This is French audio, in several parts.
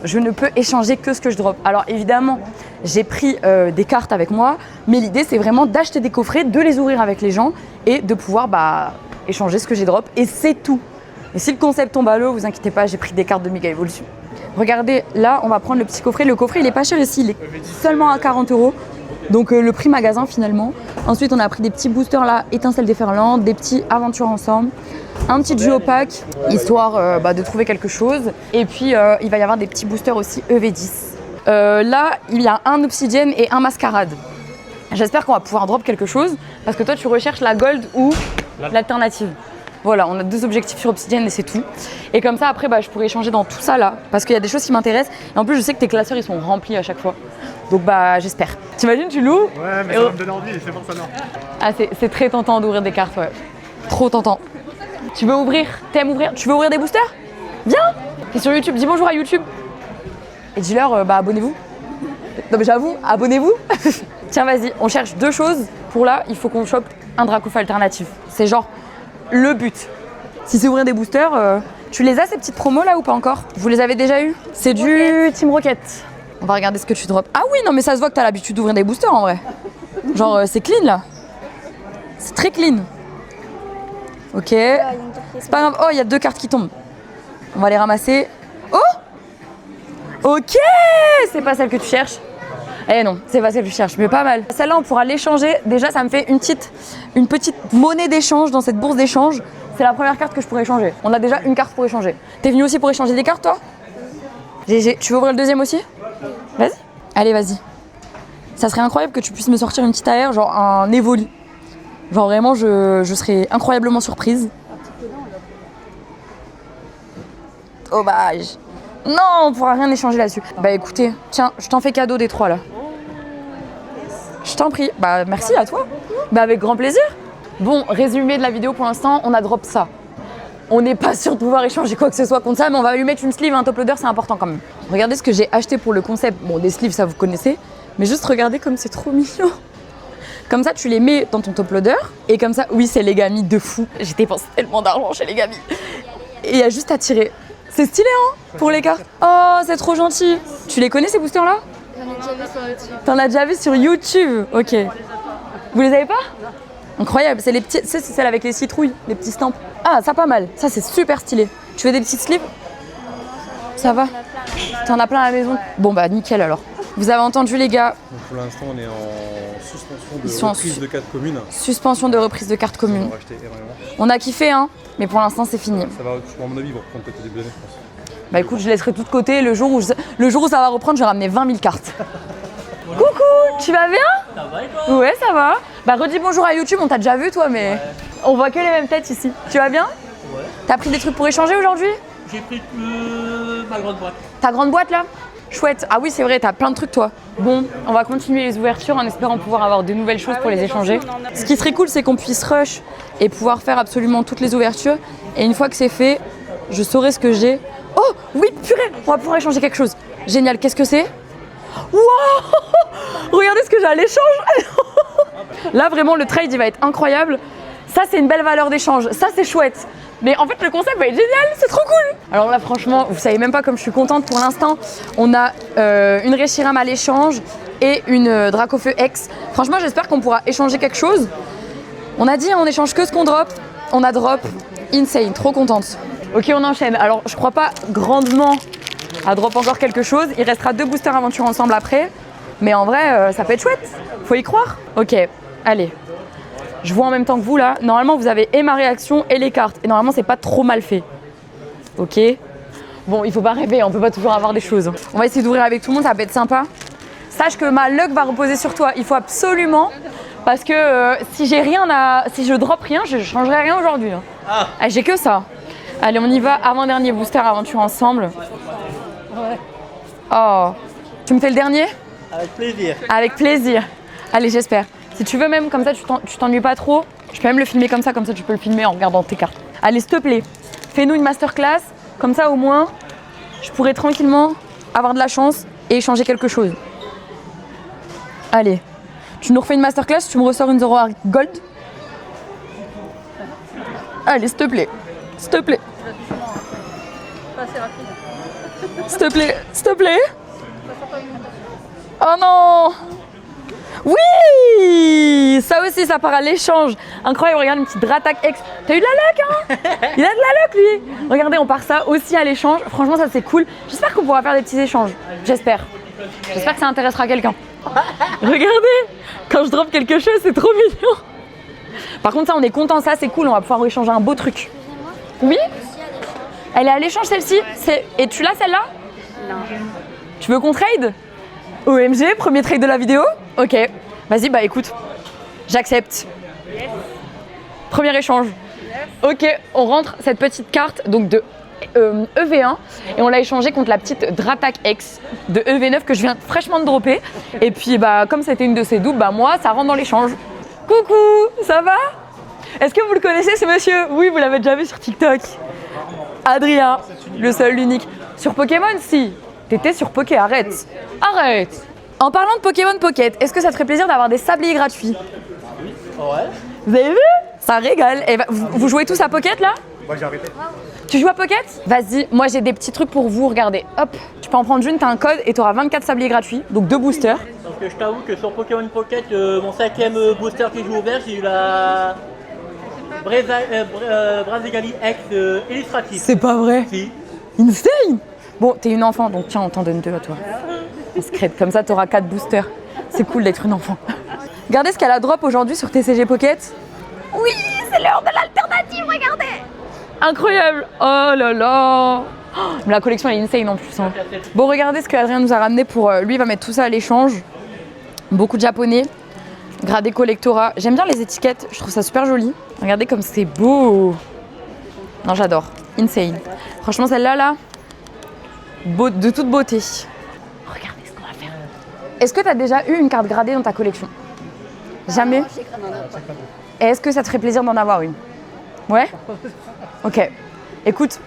je ne peux échanger que ce que je drop. Alors évidemment, j'ai pris des cartes avec moi, mais l'idée c'est vraiment d'acheter des coffrets, de les ouvrir avec les gens et de pouvoir échanger ce que j'ai drop et c'est tout. Et si le concept tombe à l'eau, vous inquiétez pas, j'ai pris des cartes de Méga Evolution. Regardez, là on va prendre le petit coffret. Le coffret il est pas cher ici, il est seulement à 40 €. Donc le prix magasin finalement. Ensuite on a pris des petits boosters là, étincelles déferlantes, des petits aventures ensemble, un petit duo pack, histoire de trouver quelque chose. Et puis il va y avoir des petits boosters aussi EV10. Là il y a un obsidienne et un mascarade. J'espère qu'on va pouvoir drop quelque chose parce que toi tu recherches la gold ou l'alternative. Voilà, on a 2 objectifs sur obsidienne et c'est tout. Et comme ça après je pourrais échanger dans tout ça là parce qu'il y a des choses qui m'intéressent. Et en plus je sais que tes classeurs ils sont remplis à chaque fois. Donc j'espère. T'imagines, tu loues? Ouais, mais ça va me donner envie, c'est forcément. Ah, c'est très tentant d'ouvrir des cartes, ouais. Trop tentant. Tu veux ouvrir? T'aimes ouvrir? Tu veux ouvrir des boosters? Viens! T'es sur YouTube, dis bonjour à YouTube. Et dis-leur, abonnez-vous. Non mais j'avoue, abonnez-vous. Tiens, vas-y, on cherche 2 choses. Pour là, il faut qu'on chope un Dracouf alternatif. C'est genre le but. Si c'est ouvrir des boosters, tu les as ces petites promos là ou pas encore? Vous les avez déjà eu? C'est du Team Rocket. On va regarder ce que tu drops. Ah oui, non mais ça se voit que t'as l'habitude d'ouvrir des boosters en vrai. Genre c'est clean là. C'est très clean. Ok. C'est pas grave. Oh, il y a 2 cartes qui tombent. On va les ramasser. Oh! Ok! C'est pas celle que tu cherches. Eh non, c'est pas celle que tu cherches, mais pas mal. Celle-là, on pourra l'échanger. Déjà, ça me fait une petite monnaie d'échange dans cette bourse d'échange. C'est la première carte que je pourrais échanger. On a déjà une carte pour échanger. T'es venu aussi pour échanger des cartes, toi? GG. Tu veux ouvrir le deuxième aussi? Vas-y. Allez, vas-y. Ça serait incroyable que tu puisses me sortir une petite AR, genre un Evoli. Genre vraiment, je serais incroyablement surprise. Dommage. Non, on pourra rien échanger là-dessus. Bah écoutez, tiens, je t'en fais cadeau des 3 là. Je t'en prie. Bah merci à toi. Bah avec grand plaisir. Bon, résumé de la vidéo pour l'instant, on a drop ça. On n'est pas sûr de pouvoir échanger quoi que ce soit contre ça, mais on va lui mettre une sleeve, un top loader, c'est important quand même. Regardez ce que j'ai acheté pour le concept. Bon, des sleeves, ça vous connaissez, mais juste regardez comme c'est trop mignon. Comme ça, tu les mets dans ton top loader, et comme ça, oui, c'est Legami de fou. J'ai dépensé tellement d'argent chez Legami. Et il y a juste à tirer. C'est stylé, hein, pour les cartes. Oh, c'est trop gentil. Tu les connais, ces boosters-là? J'en ai déjà vu sur YouTube. T'en as déjà vu sur YouTube? Ok. Vous les avez pas? Incroyable, c'est les petits, c'est celle avec les citrouilles, les petits stamps. Ah, ça pas mal, ça c'est super stylé. Tu veux des petites sleeves? Ça va? T'en as plein à la maison? Bon bah nickel alors. Vous avez entendu les gars? Donc pour l'instant on est en suspension de reprise de cartes communes. Suspension de reprise de cartes communes. On va acheter énormément. On a kiffé hein, mais pour l'instant c'est fini. Ça va, à mon avis, ils vont reprendre peut-être début d'année, je pense. Bah écoute, je laisserai tout de côté, le jour où ça va reprendre, je vais ramener 20 000 cartes. Coucou, tu vas bien? Ça va et toi? Ouais, ça va. Bah redis bonjour à YouTube, on t'a déjà vu toi, mais on voit que les mêmes têtes ici. Tu vas bien? Ouais. T'as pris des trucs pour échanger aujourd'hui? J'ai pris ma grande boîte. Ta grande boîte là? Chouette. Ah oui, c'est vrai, t'as plein de trucs toi. Bon, on va continuer les ouvertures en espérant pouvoir avoir de nouvelles choses pour les échanger. Ce qui serait cool, c'est qu'on puisse rush et pouvoir faire absolument toutes les ouvertures. Et une fois que c'est fait, je saurai ce que j'ai. Oh oui, purée, on va pouvoir échanger quelque chose. Génial, qu'est-ce que c'est? Wow! Regardez ce que j'ai à l'échange. Là, vraiment, le trade, il va être incroyable. Ça, c'est une belle valeur d'échange. Ça, c'est chouette. Mais en fait, le concept va être génial. C'est trop cool. Alors là, franchement, vous savez même pas comme je suis contente pour l'instant. On a une Reshiram à l'échange et une Dracofeu X. Franchement, j'espère qu'on pourra échanger quelque chose. On a dit, on échange que ce qu'on drop. On a drop. Insane. Trop contente. Ok, on enchaîne. Alors, je crois pas grandement à drop encore quelque chose. Il restera 2 boosters aventure ensemble après. Mais en vrai, ça peut être chouette. Faut y croire. Ok, allez. Je vois en même temps que vous là. Normalement, vous avez et ma réaction et les cartes. Et normalement, c'est pas trop mal fait. Ok. Bon, il faut pas rêver. On peut pas toujours avoir des choses. On va essayer d'ouvrir avec tout le monde. Ça peut être sympa. Sache que ma luck va reposer sur toi. Il faut absolument. Parce que si je drop rien, je changerai rien aujourd'hui. Ah, j'ai que ça. Allez, on y va. Avant-dernier booster aventure ensemble. Ouais. Oh. Tu me fais le dernier? Avec plaisir. Avec plaisir. Allez, j'espère. Si tu veux même, comme ça, tu t'ennuies pas trop. Je peux même le filmer comme ça tu peux le filmer en regardant tes cartes. Allez, s'il te plaît, fais-nous une masterclass. Comme ça, au moins, je pourrais tranquillement avoir de la chance et échanger quelque chose. Allez, tu nous refais une masterclass, tu me ressors une Zoro Arc Gold. Allez, s'il te plaît. S'il te plaît. Pas assez rapide. S'il te plaît, s'il te plaît. Oh non. Oui. Ça aussi, ça part à l'échange. Incroyable, regarde une petite Dratac X. T'as eu de la luck, hein? Il a de la luck, lui. Regardez, on part ça aussi à l'échange. Franchement, ça c'est cool. J'espère qu'on pourra faire des petits échanges. J'espère. J'espère que ça intéressera quelqu'un. Regardez, quand je drop quelque chose, c'est trop mignon. Par contre, ça, on est content, ça, c'est cool. On va pouvoir échanger un beau truc. Oui? Elle est à l'échange, celle-ci? Et tu l'as, celle-là? Non. Tu veux qu'on trade? OMG, premier trade de la vidéo? Ok. Vas-y, bah écoute. J'accepte. Yes. Premier échange. Yes. Ok, on rentre cette petite carte donc de EV1 et on l'a échangée contre la petite Dratac X de EV9 que je viens fraîchement de dropper. Et puis bah comme c'était une de ces doubles, bah moi ça rentre dans l'échange. Coucou, ça va? Est-ce que vous le connaissez ce monsieur? Oui, vous l'avez déjà vu sur TikTok. Adrien, le seul, l'unique. Sur Pokémon, si. T'étais sur Poké, arrête. Arrête. En parlant de Pokémon Pocket, est-ce que ça te ferait plaisir d'avoir des sabliers gratuits? Ouais. Vous avez vu? Ça régale. Et vous jouez tous à Pocket là? Moi j'ai arrêté. Tu joues à Pocket? Vas-y, moi j'ai des petits trucs pour vous, regardez. Hop, tu peux en prendre une, t'as un code et t'auras 24 sabliers gratuits, donc 2 boosters. Parce que je t'avoue que sur Pokémon Pocket, mon 5e booster que j'ai ouvert, j'ai eu la Brazegali X illustrative. C'est pas vrai? Si. Insane. Bon, t'es une enfant, donc tiens, on t'en donne 2 à toi. On se crête, comme ça t'auras 4 boosters. C'est cool d'être une enfant. Regardez ce qu'elle a drop aujourd'hui sur TCG Pocket. Oui, c'est l'heure de l'alternative, regardez. Incroyable. Oh là là. Oh, la collection est insane en plus. Hein. Bon, regardez ce que Adrien nous a ramené pour... lui, il va mettre tout ça à l'échange. Beaucoup de japonais. Gradé collectora. J'aime bien les étiquettes, je trouve ça super joli. Regardez comme c'est beau. Non, j'adore. Insane. Franchement, celle-là, là, de toute beauté. Regardez ce qu'on va faire. Est-ce que tu as déjà eu une carte gradée dans ta collection? Jamais? Et est-ce que ça te ferait plaisir d'en avoir une? Ouais? Ok. Écoute,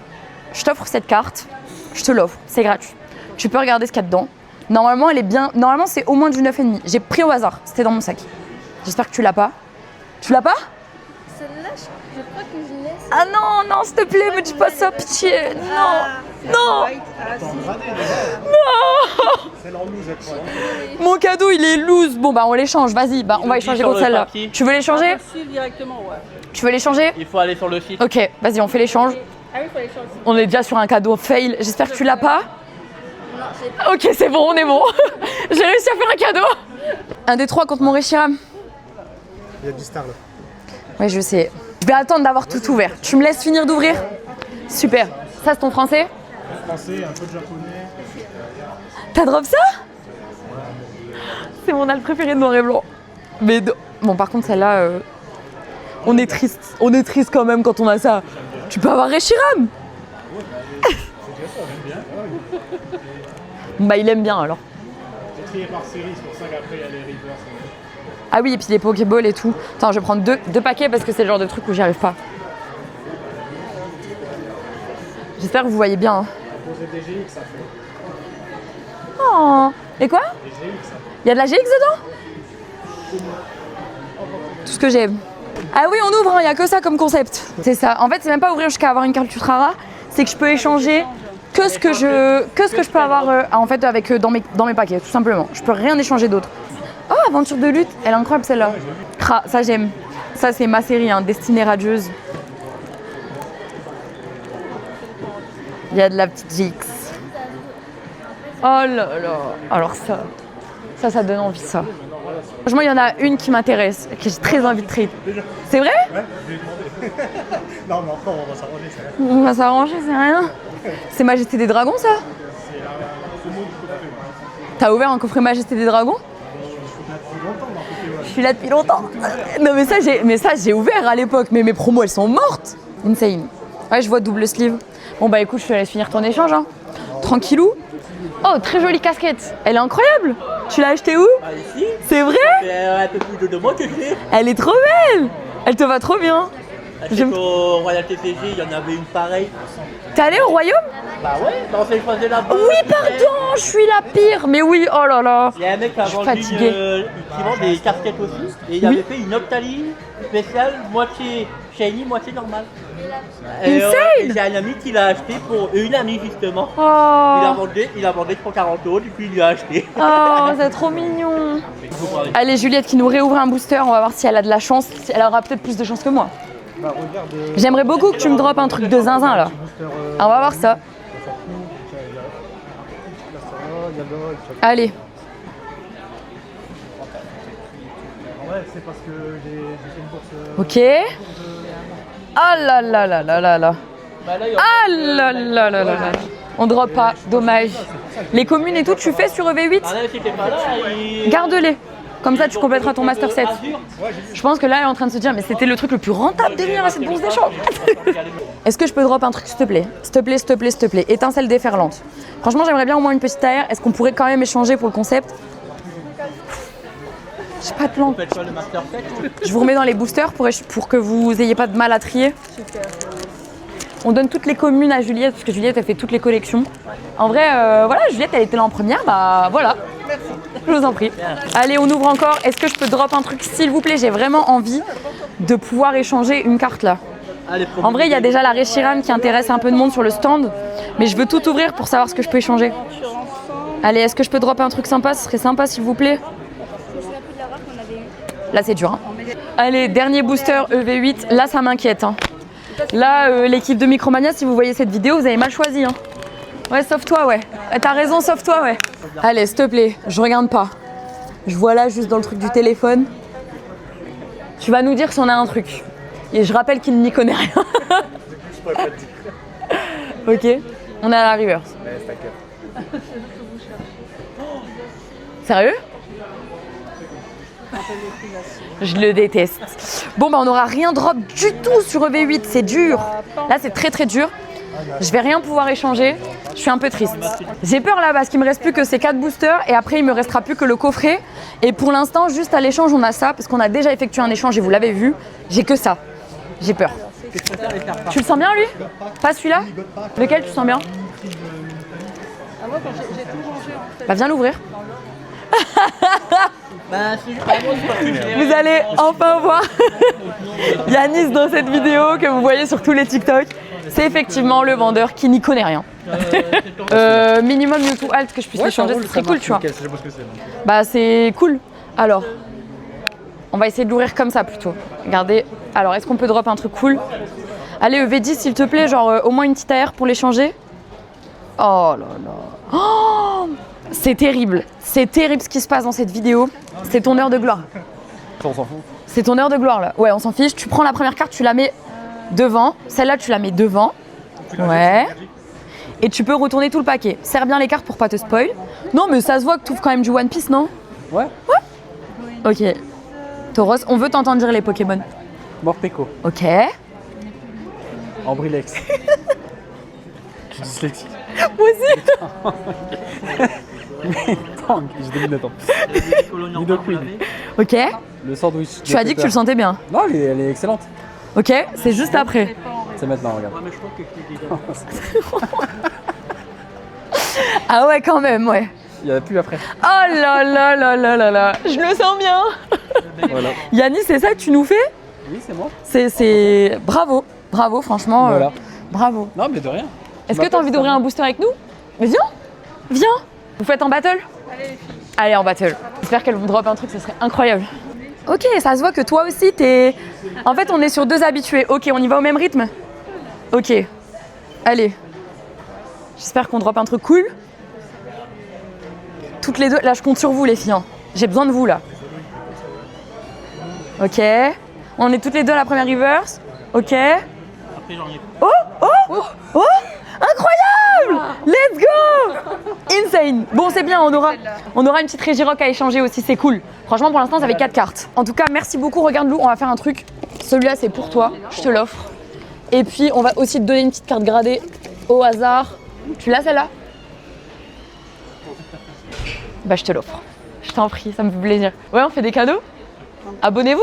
je t'offre cette carte. Je te l'offre. C'est gratuit. Tu peux regarder ce qu'il y a dedans. Normalement, elle est bien. Normalement, c'est au moins du 9,5. J'ai pris au hasard. C'était dans mon sac. J'espère que tu l'as pas. Tu l'as pas? Celle-là, je crois que je laisse. Ah non, non, s'il te plaît, me dis pas ça, pitié. Non. Non. Non. Celle en loose, elle croit. Mon cadeau, il est loose. Bon, bah, on l'échange. Vas-y, bah, on va échanger contre celle-là. Tu veux l'échanger? Suivre directement, ouais. Tu veux l'échanger? Il faut aller sur le site. Ok, vas-y, on fait l'échange. Ah oui, il faut les changer. On est déjà sur un cadeau fail. J'espère que tu l'as pas. Non, j'ai pas. Ok, c'est bon, on est bon. J'ai réussi à faire un cadeau. Un des 3 contre mon Reshiram. Il y a du star là. Ouais, je sais. Je vais attendre d'avoir tout ouvert. Tu me laisses finir d'ouvrir? Super. Ça, c'est ton français? Français, un peu de japonais. T'as drop ça? C'est mon alt préféré de noir et blanc. Mais bon, par contre, celle-là, on est triste. On est triste quand même quand on a ça. Tu peux avoir Reshiram. Bah, il aime bien alors. C'est trié par série, c'est pour ça qu'après il y a les reverse. Ah oui, et puis les Pokéballs et tout. Attends, je vais prendre deux paquets parce que c'est le genre de truc où j'y arrive pas. J'espère que vous voyez bien. Hein. Poser des GX, ça fait. Oh. Et quoi? Des GX, ça fait. Il y a de la GX dedans? Tout ce que j'aime. Ah oui, on ouvre, il n'y a que ça comme concept. C'est ça. En fait, c'est même pas ouvrir jusqu'à avoir une carte ultra rare, c'est que je peux échanger que ce que je peux avoir en fait avec dans mes paquets, tout simplement. Je peux rien échanger d'autre. Oh, aventure de lutte, elle est incroyable celle-là. Ça j'aime. Ça c'est ma série, hein, Destinée radieuse. Il y a de la petite GX. Oh là là. Alors ça donne envie ça. Franchement, il y en a une qui m'intéresse, que j'ai très envie de trade. C'est vrai? Ouais, je vais demander. Non, mais encore, on va s'arranger, ça. On va s'arranger, c'est rien. C'est Majesté des Dragons, ça? C'est la promo du coffret. T'as ouvert un coffret Majesté des Dragons? Je suis là depuis longtemps. Non, mais ça, j'ai ouvert à l'époque, mais mes promos, elles sont mortes. Insane. Ouais, je vois double sleeve. Bon, bah écoute, je te laisse finir ton échange, hein. Tranquillou. Oh, très jolie casquette. Elle est incroyable. Tu l'as achetée où? Ah, ici, C'est vrai? c'est un peu plus de 2 mois que j'ai. Elle est trop belle. Elle te va trop bien. Acheté au Royal TCG, il y en avait une pareille. T'es allé au royaume? Bah ouais, bah on s'est choisi là-bas. Oui, pardon, je suis la pire. Mais oui, oh là là. Il y a un mec qui a Je suis vendu fatiguée. qui vend des casquettes aussi. Et il avait fait une Octalie spéciale, moitié shiny, moitié normale. Insane. J'ai un ami qui l'a acheté pour une amie justement. Oh, Il a vendu pour 40 €, du coup il lui a acheté. oh c'est trop mignon. Allez, Juliette qui nous réouvre un booster, on va voir si elle a de la chance. Elle aura peut-être plus de chance que moi. Bah, regarde. J'aimerais beaucoup que tu me droppes un truc de zinzin là. On va voir ça. Allez. Ouais, c'est parce que j'ai fait une course. Ok. Ah là là là là là là. Bah là, il y a- Ah là là là là là. On drop pas, dommage. Les communes et tout, tu fais sur EV8 Ah là, c'était pas là. Garde-les. Comme ça, tu compléteras ton Master 7. Je pense que là, elle est en train de se dire, mais c'était le truc le plus rentable de venir à cette bourse d'échange. Est-ce que je peux drop un truc, s'il te plaît? S'il te plaît, s'il te plaît, s'il te plaît. Étincelle déferlante. Franchement, j'aimerais bien au moins une petite AR. Est-ce qu'on pourrait quand même échanger pour le concept? J'ai pas de plan. Faites quoi le Master 7? Je vous remets dans les boosters pour que vous ayez pas de mal à trier. On donne toutes les communes à Juliette, parce que Juliette, elle fait toutes les collections. En vrai, voilà, Juliette, elle était là en première, bah voilà. Merci. Je vous en prie. Allez, on ouvre encore. Est-ce que je peux drop un truc, s'il vous plaît? J'ai vraiment envie de pouvoir échanger une carte là. Allez, En vrai, il y a déjà la Reshiram qui intéresse un peu de monde sur le stand, mais je veux tout ouvrir pour savoir ce que je peux échanger. Allez, est-ce que je peux drop un truc sympa? Ce serait sympa, s'il vous plaît. Là, c'est dur. Hein. Allez, dernier booster EV8. Là, ça m'inquiète. Hein. Là, l'équipe de Micromania, si vous voyez cette vidéo, vous avez mal choisi. Hein. Ouais, sauf toi, ouais. T'as raison, sauf toi, ouais. Allez, s'il te plaît, je regarde pas. Je vois là, juste dans le truc du téléphone. Tu vas nous dire si on a un truc. Et je rappelle qu'il n'y connaît rien. Ok, on est à la reverse. Sérieux? Je le déteste. Bon, bah on n'aura rien drop du tout sur EV8, c'est dur. Là, c'est très très dur. Je vais rien pouvoir échanger. Je suis un peu triste. J'ai peur là parce qu'il me reste plus que ces 4 boosters et après il me restera plus que le coffret. Et pour l'instant, juste à l'échange, on a ça parce qu'on a déjà effectué un échange et vous l'avez vu. J'ai que ça. J'ai peur. Tu le sens bien lui? Pas celui-là? Lequel tu sens bien? Bah viens l'ouvrir. Bah, c'est juste pas moi, c'est parce que j'ai- Vous allez enfin voir Yanis dans cette vidéo que vous voyez sur tous les TikTok. C'est effectivement le vendeur qui n'y connaît rien. Minimum Mewtwo Alt que je puisse échanger, ce serait cool, tu vois. Je sais pas ce que c'est. Bah c'est cool. Alors, on va essayer de l'ouvrir comme ça plutôt. Regardez. Alors, est-ce qu'on peut drop un truc cool? Allez, EV10 s'il te plaît, genre au moins une petite AR pour l'échanger. Oh là là. Oh, c'est terrible. C'est terrible ce qui se passe dans cette vidéo. C'est ton heure de gloire. Ça, on s'en fout. C'est ton heure de gloire là. Ouais, on s'en fiche. Tu prends la première carte, tu la mets devant. Celle-là, tu la mets devant. Ouais. Et tu peux retourner tout le paquet. Serre bien les cartes pour pas te spoil. Non, mais ça se voit que tu ouvres quand même du One Piece, non? Ouais. Ok. Tauros, on veut t'entendre dire les Pokémon. Morpeko. Ok. Ambrilex. Je suis dyslexique. Moi aussi. Tang, j'ai 2 minutes en plus. Nidoqueen. Ok. Le sandwich. Tu as dit que tu le sentais bien. Non, elle est excellente. Ok, c'est juste après. C'est maintenant, regarde. Ouais, mais je trouve que je t'ai dit. Ah ouais, quand même, ouais. Il n'y en a plus après. Oh là là là là là là. Je le sens bien. Voilà. Yanis, c'est ça que tu nous fais? Oui, c'est moi. C'est... Bravo. Bravo, franchement. Voilà. Bravo. Non, mais de rien. Est-ce que tu as envie d'ouvrir un booster avec nous? Mais viens. Viens. Vous faites en battle? Allez, en battle. J'espère qu'elles vont drop un truc, ce serait incroyable. Ok, ça se voit que toi aussi, t'es... En fait, on est sur 2 habitués. Ok, on y va au même rythme? Ok. Allez. J'espère qu'on drop un truc cool. Toutes les deux. Là, je compte sur vous, les filles. Hein. J'ai besoin de vous, là. Ok. On est toutes les deux à la première reverse. Ok. Après, j'en ai. Oh, incroyable! Let's go! Insane. Bon, c'est bien, on aura une petite Regirock à échanger aussi, c'est cool. Franchement, pour l'instant, ça fait 4 cartes. En tout cas, merci beaucoup. Regarde-nous, on va faire un truc. Celui-là, c'est pour toi. Je te l'offre. Et puis, on va aussi te donner une petite carte gradée au hasard. Tu l'as, celle-là? Bah, je te l'offre. Je t'en prie, ça me fait plaisir. Ouais, on fait des cadeaux? Abonnez-vous!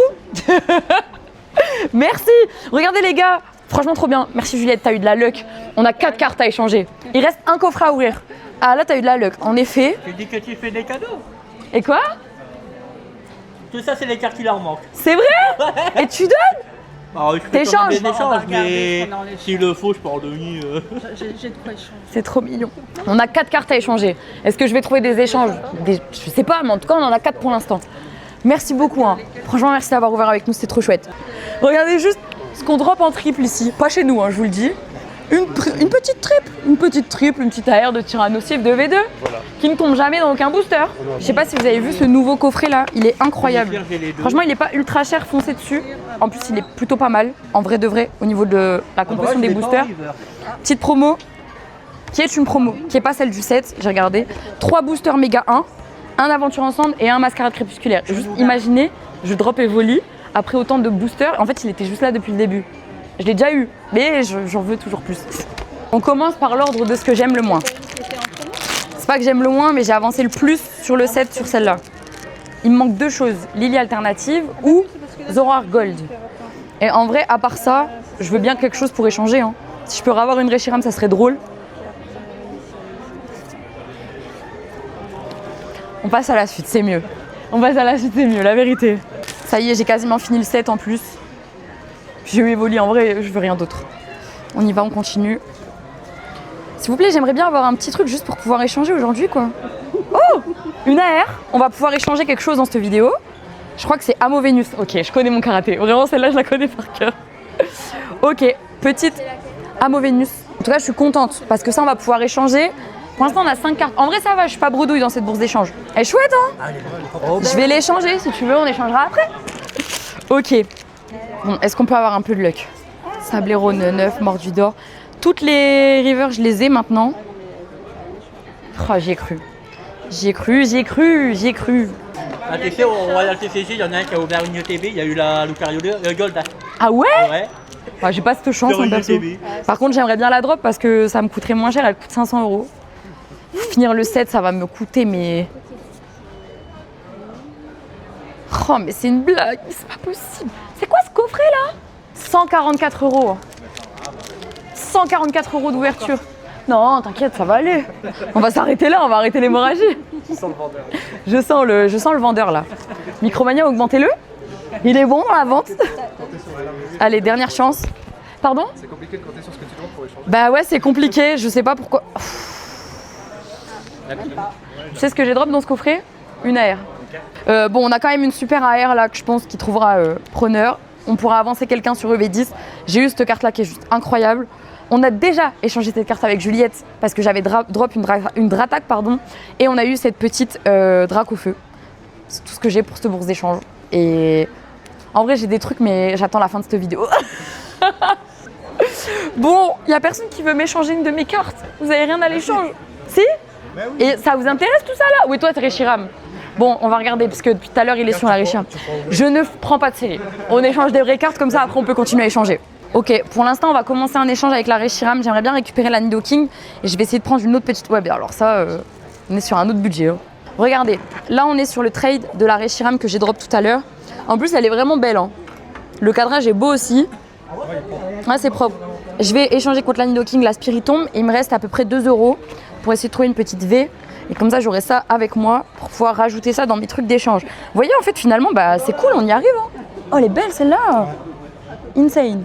Merci! Regardez, les gars! Franchement, trop bien. Merci Juliette, t'as eu de la luck. On a 4 cartes à échanger. Il reste un coffret à ouvrir. Ah là, t'as eu de la luck. En effet. Tu dis que tu fais des cadeaux. Et quoi? Tout ça, c'est les cartes qui leur manquent. C'est vrai? Et tu donnes? Alors, je fais T'échanges. quand même des On va échanges, regarder mais pendant l'échange. s'il le faut, je peux en donner. J'ai de quoi échanger. C'est trop mignon. On a 4 cartes à échanger. Est-ce que je vais trouver des échanges Je sais pas, mais en tout cas, on en a 4 pour l'instant. Merci beaucoup. Hein. Franchement, merci d'avoir ouvert avec nous, c'était trop chouette. Regardez juste ce qu'on drop en triple ici. Pas chez nous, hein, je vous le dis. Une petite triple, une petite AR de Tyrannosif de V2 qui ne tombe jamais dans aucun booster. Je sais pas si vous avez vu ce nouveau coffret là, il est incroyable. Franchement, il est pas ultra cher, foncé dessus. En plus, il est plutôt pas mal, en vrai de vrai, au niveau de la composition des boosters. Petite promo, qui est une promo, qui est pas celle du 7, j'ai regardé. 3 boosters méga 1, un aventure ensemble et un mascarade crépusculaire. Juste imaginez, je drop Evoli après autant de boosters. En fait, il était juste là depuis le début. Je l'ai déjà eu, mais j'en veux toujours plus. On commence par l'ordre de ce que j'aime le moins. C'est pas que j'aime le moins, mais j'ai avancé le plus sur le set sur celle-là. Il me manque 2 choses, Lily Alternative ou Zoroark Gold. Et en vrai, à part ça, je veux bien quelque chose pour échanger. Hein. Si je peux avoir une Reshiram, ça serait drôle. On passe à la suite, c'est mieux. On passe à la suite, c'est mieux, la vérité. Ça y est, j'ai quasiment fini le set en plus. J'ai eu Evoli, en vrai, je veux rien d'autre. On y va, on continue. S'il vous plaît, j'aimerais bien avoir un petit truc juste pour pouvoir échanger aujourd'hui, quoi. Oh, une AR. On va pouvoir échanger quelque chose dans cette vidéo. Je crois que c'est Amo Vénus. Ok, je connais mon karaté. Vraiment, celle-là, je la connais par cœur. Ok, petite Amo Vénus. En tout cas, je suis contente parce que ça, on va pouvoir échanger. Pour l'instant, on a 5 cartes. En vrai, ça va, je suis pas bredouille dans cette bourse d'échange. Elle est chouette, hein? Je vais l'échanger, si tu veux, on échangera après. Ok. Bon, est-ce qu'on peut avoir un peu de luck? Sablero 9, Mordudor. Toutes les rivers, je les ai maintenant. Oh, j'y ai cru. J'y ai cru, j'y ai cru, j'y ai cru. À TC, au Royal TCG, il y en a un qui a ouvert une UTB, il y a eu la Lucario Gold. Ah ouais? Ouais. Ah, j'ai pas cette chance Sur en une perso. UTB. Par contre, j'aimerais bien la drop parce que ça me coûterait moins cher, elle coûte 500 €. Finir le set, ça va me coûter, mais. Oh, mais c'est une blague, c'est pas possible. C'est quoi ce coffret là? 144 €. 144 € d'ouverture. Non, t'inquiète, ça va aller. On va s'arrêter là, on va arrêter l'hémorragie. Je sens le vendeur là. Micromania, augmentez-le. Il est bon dans la vente. Allez, dernière chance. Pardon? C'est compliqué de compter sur ce que tu demandes pour échanger. Bah ouais, c'est compliqué, je sais pas pourquoi. Tu sais ce que j'ai drop dans ce coffret? Une AR. Bon, on a quand même une super AR là que je pense qu'il trouvera preneur. On pourra avancer quelqu'un sur EV10. J'ai eu cette carte là qui est juste incroyable. On a déjà échangé cette carte avec Juliette parce que j'avais drop une Dratak, pardon. Et on a eu cette petite Drac au feu. C'est tout ce que j'ai pour cette bourse d'échange. Et en vrai, j'ai des trucs, mais j'attends la fin de cette vidéo. Bon, il n'y a personne qui veut m'échanger une de mes cartes. Vous avez rien à l'échange? Si? Bah oui. Et ça vous intéresse tout ça là? Oui, toi, t'es Reshiram. Bon, on va regarder parce que depuis tout à l'heure, il est sur la Reshiram. Je ne prends pas de série. On échange des vraies cartes comme ça, après on peut continuer à échanger. Ok, pour l'instant, on va commencer un échange avec la Reshiram. J'aimerais bien récupérer la Nidoking et je vais essayer de prendre une autre petite web. Alors ça, on est sur un autre budget. Hein. Regardez, là, on est sur le trade de la Reshiram que j'ai drop tout à l'heure. En plus, elle est vraiment belle. Hein. Le cadrage est beau aussi. Ouais, c'est propre. Je vais échanger contre la Nidoking, la Spiritomb, et il me reste à peu près 2 € pour essayer de trouver une petite V. Et comme ça, j'aurai ça avec moi pour pouvoir rajouter ça dans mes trucs d'échange. Vous voyez, en fait, finalement, bah, c'est cool, on y arrive. Hein. Oh, elle est belle celle-là. Insane.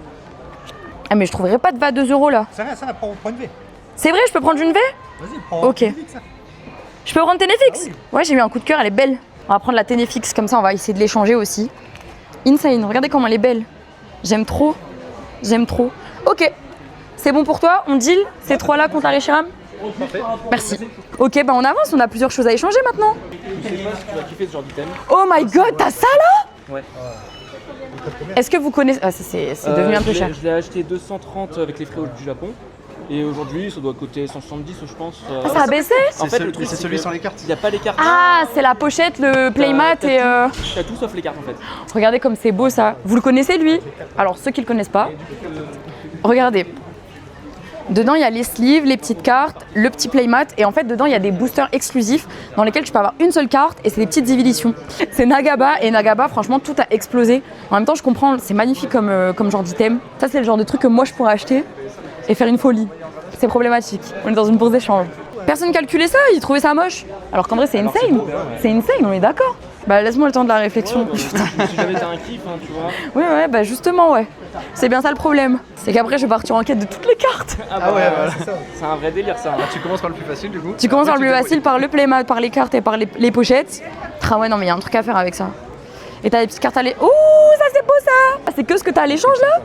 Ah, mais je trouverai pas de va à 2 € là. Ça va, prends une V. C'est vrai, je peux prendre une V? Vas-y, prends Ok. une V, ça. Je peux prendre Ténéfix? Ah oui. Ouais, j'ai eu un coup de cœur, elle est belle. On va prendre la Ténéfix, comme ça, on va essayer de l'échanger aussi. Insane, regardez comment elle est belle. J'aime trop. J'aime trop. Ok, c'est bon pour toi? On deal ces 3 là contre la Reshiram? Parfait. Merci. Ok, bah on avance, on a plusieurs choses à échanger maintenant. Je sais pas si tu vas kiffer ce genre d'item. Oh my god, t'as ça là? Ouais. Est-ce que vous connaissez... Ah, c'est devenu un peu cher. Je l'ai acheté 230 avec les frais du Japon. Et aujourd'hui, ça doit coûter 170, je pense. Ah, ça a baissé? En fait, le truc, c'est celui sans les cartes. Il n'y a pas les cartes. Ah, c'est la pochette, le playmat et... T'as tout sauf les cartes en fait. Regardez comme c'est beau ça. Vous le connaissez lui? Alors ceux qui le connaissent pas, regardez. Dedans il y a les sleeves, les petites cartes, le petit playmat et en fait dedans il y a des boosters exclusifs dans lesquels tu peux avoir une seule carte et c'est des petites évolutions. C'est Nagaba et Nagaba franchement tout a explosé. En même temps je comprends, c'est magnifique comme genre d'item. Ça c'est le genre de truc que moi je pourrais acheter et faire une folie. C'est problématique. On est dans une bourse d'échange. Personne calculait ça, ils trouvaient ça moche. Alors qu'en vrai c'est insane. C'est insane, on est d'accord. Bah laisse-moi le temps de la réflexion. Ouais, bah, si jamais t'as un kiff, hein, tu vois. Ouais, bah justement, ouais. C'est bien ça le problème. C'est qu'après, je vais partir en quête de toutes les cartes. Ah ouais, voilà. C'est un vrai délire ça. Tu commences par le plus facile du coup. Tu commences par le plus facile, par le playmat, par les cartes et par les pochettes. Ah ouais, non, mais il y a un truc à faire avec ça. Et t'as des petites cartes à l'échange. Ouh, ça c'est beau ça. Ah, c'est que ce que t'as à l'échange là?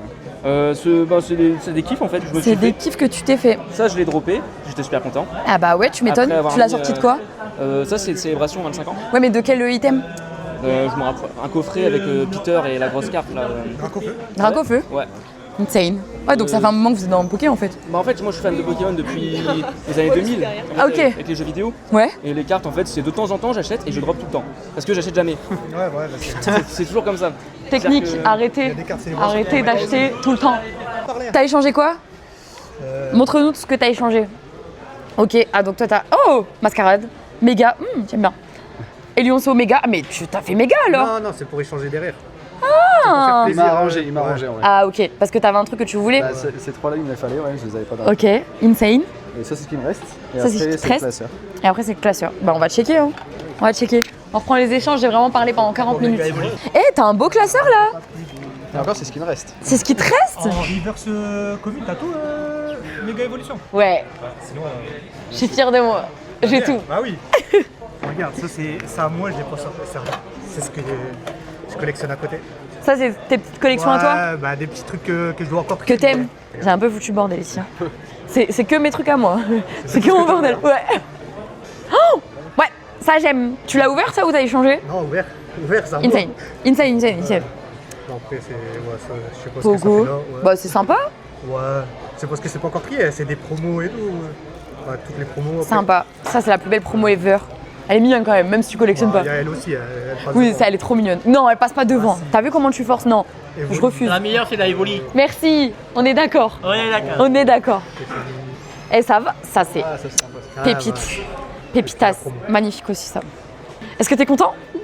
C'est des kiffs en fait. C'est des kiffs que tu t'es fait. Ça, je l'ai droppé, j'étais super content. Ah bah ouais, tu m'étonnes. Après avoir Tu l'as mis, sorti de quoi? Ça, c'est de célébration 25 ans. Ouais, mais de quel item? Je me rappelle, un coffret avec Peter et la grosse carte là. Dracofeu. Ouais. Insane. Ouais, donc ça fait un moment que vous êtes dans Poké en fait. Bah en fait, moi je suis fan de Pokémon depuis les années 2000. Ah, ok. Avec les jeux vidéo. Ouais. Et les cartes en fait, c'est de temps en temps j'achète et je drop tout le temps. Parce que j'achète jamais. C'est toujours comme ça. Technique, C'est-à-dire que- arrêtez. Arrêtez d'acheter tout le temps. T'as échangé quoi? Montre-nous tout ce que t'as échangé. Ok, ah donc toi t'as... Oh, Mascarade, méga, j'aime bien. Et Lionceau, méga, mais tu t'as fait méga alors? Non, non, c'est pour échanger derrière. Ah, Il m'a arrangé en vrai. ah ok, parce que t'avais un truc que tu voulais. Bah, ces trois-là, il me les fallait, ouais, je les avais pas dans. Ok, insane. Et ça, c'est ce qui me reste. Et Ça, c'est ce après, qui te c'est le reste. classeur. Et après c'est le classeur. Bah on va checker hein. On va checker. On reprend les échanges, j'ai vraiment parlé pendant 40 minutes. Eh, t'as un beau classeur là. Et encore, c'est ce qui me reste. C'est ce qui te reste? En reverse Covid, t'as tout méga évolution. Ouais, Sinon, je suis fière de moi. J'ai tout. Bah oui. Regarde, ça c'est ça moi je l'ai pas sorti. C'est ce que je collectionne à côté. Ça c'est tes petites collections à toi? Ouais, bah des petits trucs que je dois encore Que t'aimes. J'ai un peu foutu le bordel ici. C'est que mes trucs à moi. C'est que mon bordel. Ouais. Oh ouais, ça j'aime. Tu l'as ouvert ça ou t'as échangé? Non, ouvert, ça. Insane. Insane. Non, après c'est ça, je sais pas ce que ça Pogo. fait là. Ouais. Bah c'est sympa. Ouais. C'est parce que c'est pas encore trié, c'est des promos et tout. Ouais, toutes les promos. après. Sympa. Ça c'est la plus belle promo ever. Elle est mignonne quand même, même si tu collectionnes Bah, pas. y a elle aussi, elle passe Oui, devant. ça elle est trop mignonne. Non, elle passe pas devant. T'as vu comment tu forces? Non. Et Je vous refuse. La meilleure, c'est la Evoli. Merci. On est d'accord. Ouais, d'accord. On est d'accord. Et ça va. Ça c'est Ah, ça, c'est sympa. Ah, pépite. ouais. Pépitas. Magnifique aussi ça. Est-ce que t'es content? Oui.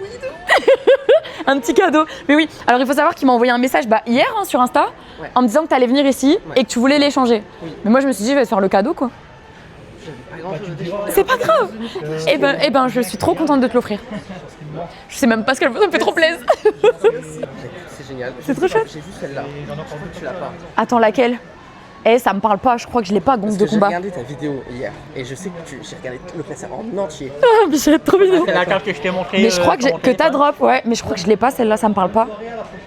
Un petit cadeau. Mais oui. Alors il faut savoir qu'il m'a envoyé un message hier hein, sur Insta en me disant que t'allais venir ici et que tu voulais l'échanger. Mais moi je me suis dit je vais te faire le cadeau quoi. C'est pas grave. Eh ben je suis trop contente de te l'offrir. Je sais même pas ce qu'elle veut, ça me fait trop plaisir. C'est génial. C'est trop chouette. J'ai juste celle-là. Tu l'as pas. Attends laquelle? Eh ça me parle pas, je crois que je l'ai pas gonze Parce de que j'ai combat. regardé ta vidéo hier et je sais que j'ai regardé le classeur en entier. Ah mais c'est trop mignon. C'est la carte que je t'ai montrée. Mais je crois sur mon que t'as téléphone. drop, ouais. Mais je crois que je l'ai pas, celle-là, ça me parle pas.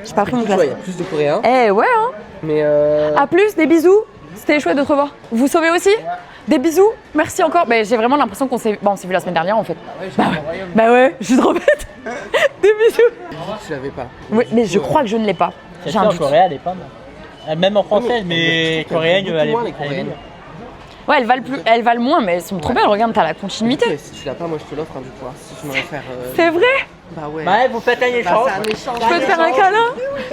J'ai pas pris mon Tu vois, il y classeur. a plus de coréens. Eh ouais hein. Mais À plus, des bisous. C'était chouette de te revoir. Vous sauvez aussi? Des bisous. Merci encore. Mais j'ai vraiment l'impression qu'on s'est vu la semaine dernière en fait. Bah ouais, je suis trop bête. Des bisous. tu l'avais pas. Oui, mais je crois que je ne l'ai pas. Cette J'ai un en doute. Corée, elle est pas mal. Même en française, mais coréenne, Beaucoup elle est moins les elle est coréennes. mieux. Ouais, elles valent moins, mais elles sont trop belles. Regarde, t'as la continuité. Mais si tu l'as pas, moi je te l'offre hein, du coup. hein. Si tu me réfères. C'est vrai? Bah ouais. Ouais, vous faites un échange. c'est un échange. Je peux te faire un câlin?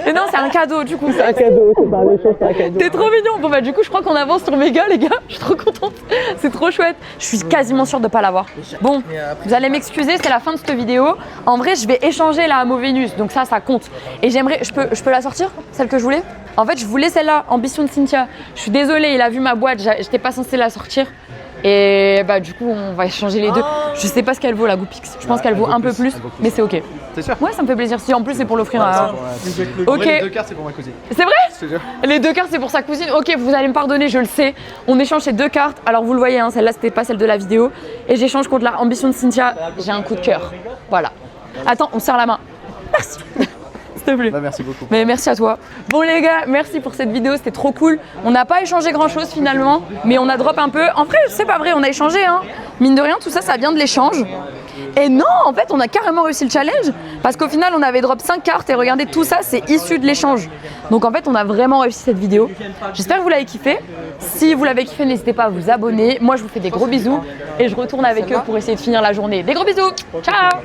Mais non, c'est un cadeau du coup. C'est un cadeau, c'est pas un échange, c'est un cadeau. T'es trop mignon. Bon bah du coup, je crois qu'on avance sur méga les gars. Je suis trop contente. C'est trop chouette. Je suis quasiment sûre de pas l'avoir. Bon, vous allez m'excuser, c'est la fin de cette vidéo. En vrai, je vais échanger la Amo Vénus, donc ça compte. Et j'aimerais, je peux la sortir, celle que je voulais? En fait, je voulais celle-là, Ambition de Cynthia. Je suis désolée, il a vu ma boîte, j'étais pas censée la sortir. Et bah du coup on va échanger les deux. Je sais pas ce qu'elle vaut la Goopix. Je pense qu'elle vaut un peu plus, mais c'est ok. T'es sûr? Ouais, ça me fait plaisir. Si en plus c'est pour l'offrir à. Ok. Les deux cartes, c'est pour ma cousine. C'est vrai? Je te jure. Les deux cartes c'est pour sa cousine. Ok, vous allez me pardonner, je le sais. On échange ces deux cartes. Alors vous le voyez, hein, celle-là c'était pas celle de la vidéo. Et j'échange contre la Ambition de Cynthia. J'ai un coup de cœur. Voilà. Attends, on se serre la main. Merci. S'il te plaît. Bah, merci beaucoup. Mais merci à toi. Bon les gars, merci pour cette vidéo, c'était trop cool. On n'a pas échangé grand chose finalement, mais on a drop un peu. En vrai, c'est pas vrai, on a échangé hein. Mine de rien, tout ça, ça vient de l'échange. Et non, en fait, on a carrément réussi le challenge parce qu'au final, on avait drop 5 cartes et regardez, tout ça, c'est issu de l'échange. Donc en fait, on a vraiment réussi cette vidéo. J'espère que vous l'avez kiffé. Si vous l'avez kiffé, n'hésitez pas à vous abonner. Moi, je vous fais des gros bisous et je retourne avec eux pour essayer de finir la journée. Des gros bisous. Ciao.